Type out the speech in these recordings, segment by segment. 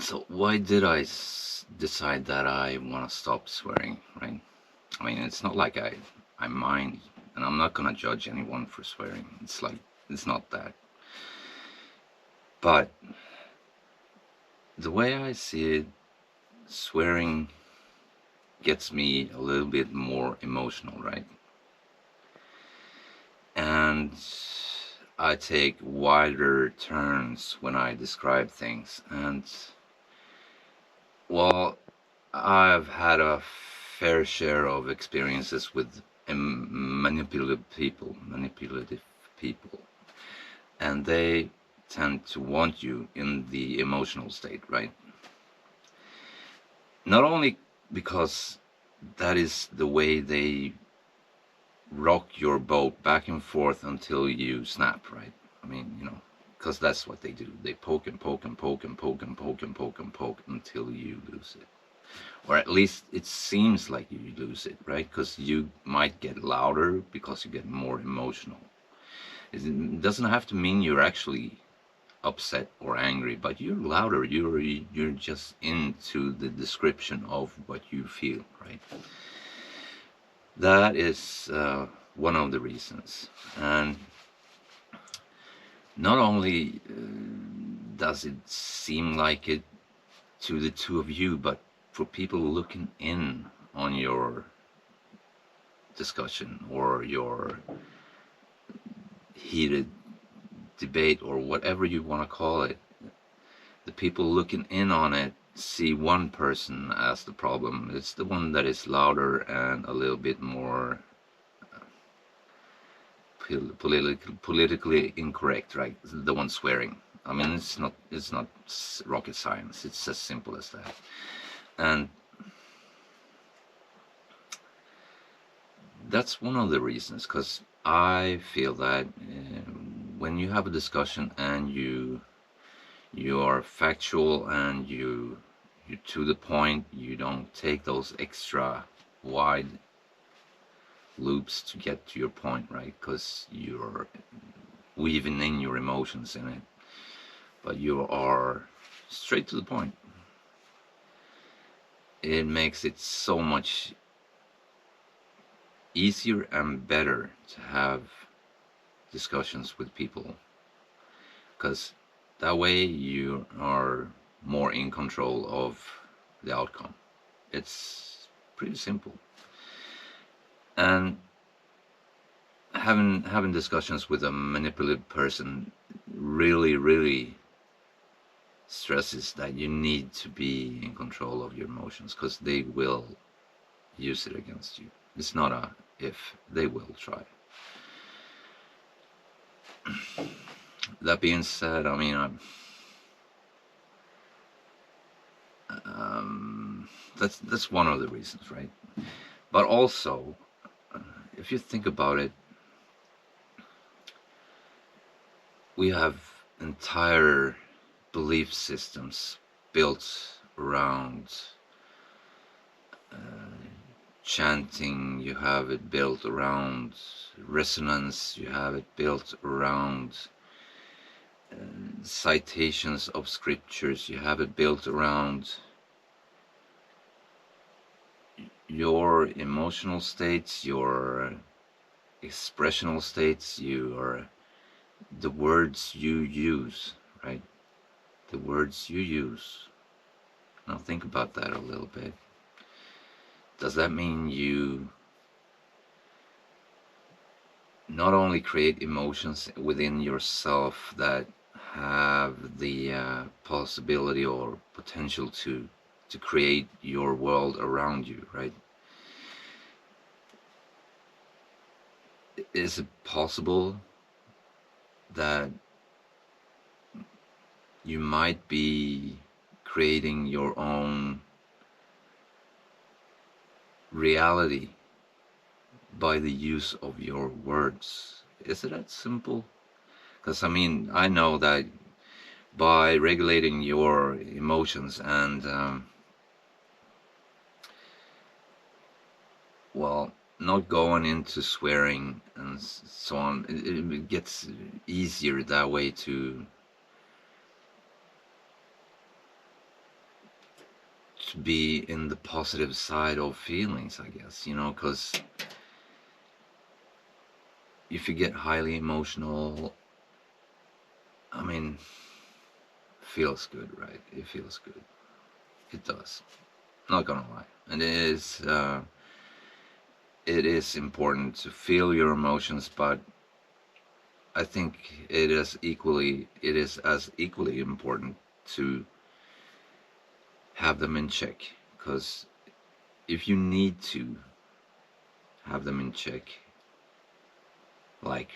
So why did I decide that I want to stop swearing, right? I mean, it's not like I mind, and I'm not gonna judge anyone for swearing. It's like, it's not that. But the way I see it, swearing gets me a little bit more emotional, right? And I take wider turns when I describe things. And, well, I've had a fair share of experiences with manipulative people, and they tend to want you in the emotional state, right? Not only because that is the way they rock your boat back and forth until you snap, right? I mean, because that's what they do. They poke and poke and poke and poke and poke and poke and poke until you lose it. Or at least it seems like you lose it, right? Because you might get louder because you get more emotional. It doesn't have to mean you're actually upset or angry, but you're louder. You're just into the description of what you feel, right? That is one of the reasons. And not only does it seem like it to the two of you, but for people looking in on your discussion or your heated debate or whatever you want to call it, the people looking in on it see one person as the problem. It's the one that is louder and a little bit more politically incorrect, right? The one swearing. I mean, it's not rocket science. It's as simple as that. And that's one of the reasons, because I feel that when you have a discussion and you are factual and you to the point, you don't take those extra wide loops to get to your point, right? Because you're weaving in your emotions in it, but you are straight to the point. It makes it so much easier and better to have discussions with people, because that way you are more in control of the outcome. It's pretty simple. And having discussions with a manipulative person really stresses that you need to be in control of your emotions, because they will use it against you. It's not a if, they will try. That being said, I mean, that's one of the reasons, right? But also, if you think about it, we have entire belief systems built around uh, chanting. You have it built around resonance. You have it built around citations of scriptures. You have it built around your emotional states, your expressional states, the words you use, right? The words you use. Now think about that a little bit. Does that mean you not only create emotions within yourself that have the possibility or potential to create your world around you, right? Is it possible that you might be creating your own reality by the use of your words? Is it that simple? Because I mean, I know that by regulating your emotions and well, not going into swearing and so on, it gets easier that way to be in the positive side of feelings, I guess, you know, because if you get highly emotional, I mean, feels good, right? It feels good. It does. Not gonna lie. And it is important to feel your emotions, but I think it is as equally important to have them in check, because if you need to have them in check, like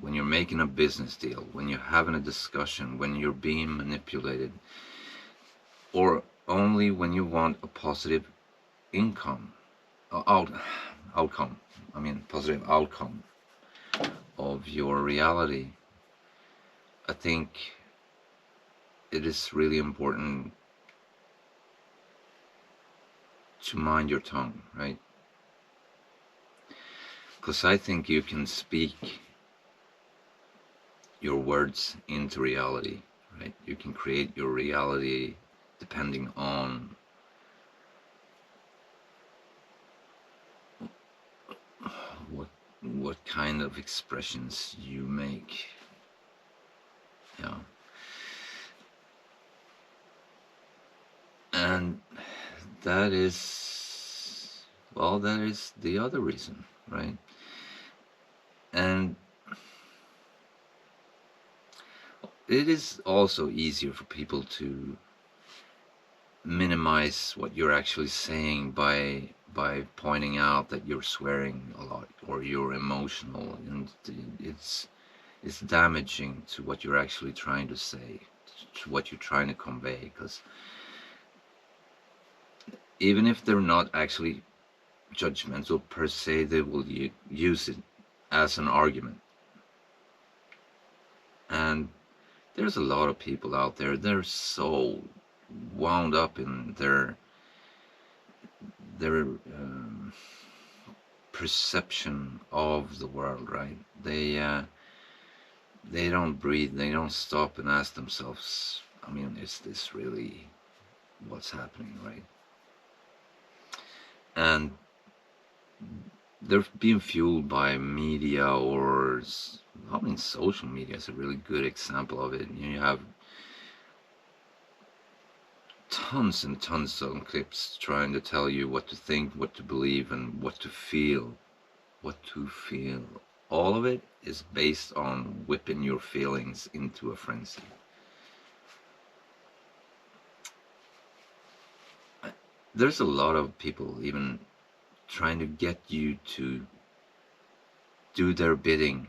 when you're making a business deal, when you're having a discussion, when you're being manipulated, or only when you want a positive income, outcome, I mean positive outcome of your reality, I think it is really important to mind your tongue, right? Because I think you can speak your words into reality, right? You can create your reality depending on what kind of expressions you make. Yeah. And that is, well, that is the other reason, right? And it is also easier for people to minimize what you're actually saying by pointing out that you're swearing a lot or you're emotional, and it's damaging to what you're actually trying to say, to what you're trying to convey, because even if they're not actually judgmental per se, they will use it as an argument. And there's a lot of people out there, they're so wound up in their perception of the world, right? They don't breathe, they don't stop and ask themselves, I mean, is this really what's happening, right? And they're being fueled by media, or I mean, social media is a really good example of it. You have tons and tons of clips trying to tell you what to think, what to believe, and what to feel. What to feel. All of it is based on whipping your feelings into a frenzy. There's a lot of people even trying to get you to do their bidding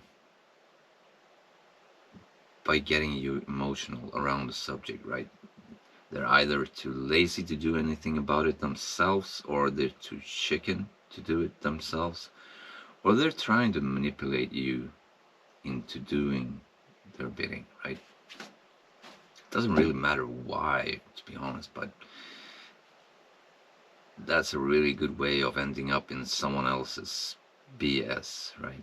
by getting you emotional around the subject, right? They're either too lazy to do anything about it themselves, or they're too chicken to do it themselves, or they're trying to manipulate you into doing their bidding, right? It doesn't really matter why, to be honest, but that's a really good way of ending up in someone else's BS, right?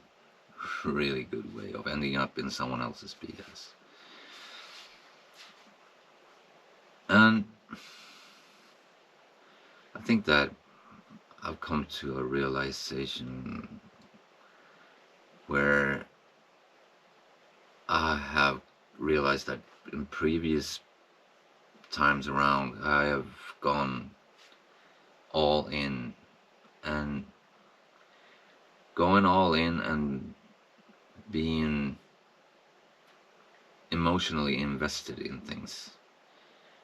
Really good way of ending up in someone else's BS. And I think that I've come to a realization where I have realized that in previous times around, I have gone all in, and going all in and being emotionally invested in things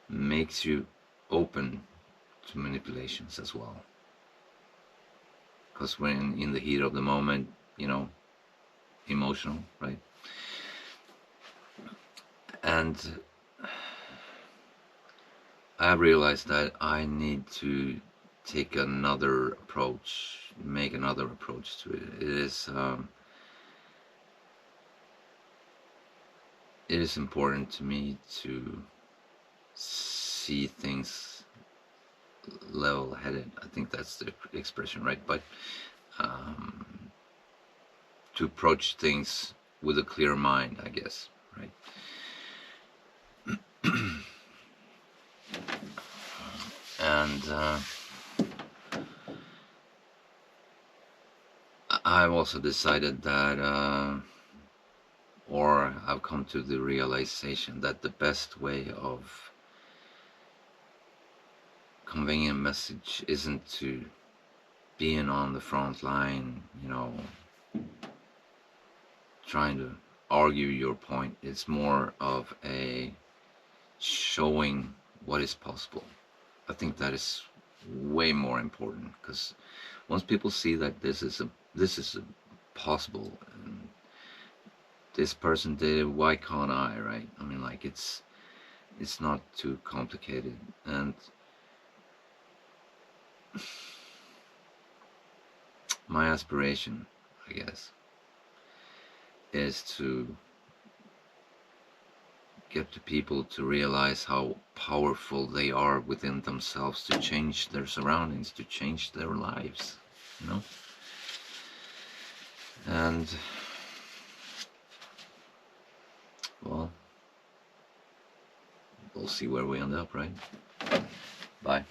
makes you open to manipulations as well. Because when in the heat of the moment, you know, emotional, right? And I realized that I need to take another approach, make another approach to it. It is important to me to see things level-headed. I think that's the expression, right? But to approach things with a clear mind, I guess, right? And And I've also decided that, or I've come to the realization that the best way of conveying a message isn't to being on the front line, trying to argue your point. It's more of a showing what is possible. I think that is way more important, because once people see that this is possible, and this person did it, why can't I, right? I mean, like, it's not too complicated. And my aspiration, I guess, is to get the people to realize how powerful they are within themselves to change their surroundings, to change their lives, you know? And, well, we'll see where we end up, right? Bye.